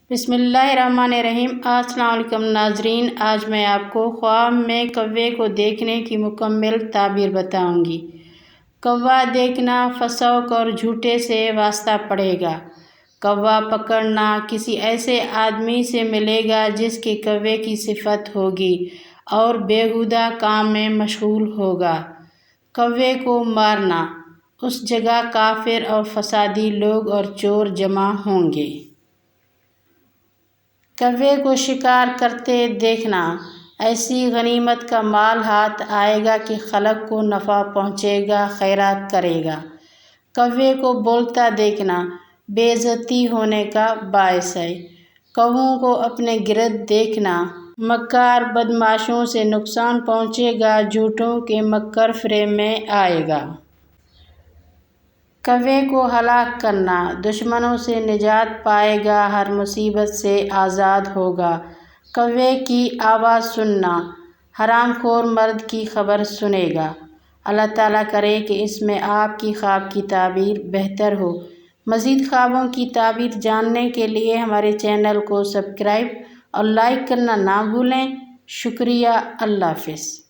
بسم اللہ الرحمن الرحیم۔ السلام علیکم ناظرین، آج میں آپ کو خواب میں کوے کو دیکھنے کی مکمل تعبیر بتاؤں گی۔ کوا دیکھنا فسوق اور جھوٹے سے واسطہ پڑے گا۔ کوا پکڑنا کسی ایسے آدمی سے ملے گا جس کے کوے کی صفت ہوگی اور بیہودہ کام میں مشغول ہوگا۔ کوے کو مارنا، اس جگہ کافر اور فسادی لوگ اور چور جمع ہوں گے۔ کوے کو شکار کرتے دیکھنا، ایسی غنیمت کا مال ہاتھ آئے گا کہ خلق کو نفع پہنچے گا، خیرات کرے گا۔ کوے کو بولتا دیکھنا بے عزتی ہونے کا باعث ہے۔ کووں کو اپنے گرد دیکھنا مکار بدمعاشوں سے نقصان پہنچے گا، جھوٹوں کے مکر فریب میں آئے گا۔ کوے کو ہلاک کرنا، دشمنوں سے نجات پائے گا، ہر مصیبت سے آزاد ہوگا۔ کوے کی آواز سننا، حرام خور مرد کی خبر سنے گا۔ اللہ تعالیٰ کرے کہ اس میں آپ کی خواب کی تعبیر بہتر ہو۔ مزید خوابوں کی تعبیر جاننے کے لیے ہمارے چینل کو سبسکرائب اور لائک کرنا نہ بھولیں۔ شکریہ، اللہ حافظ۔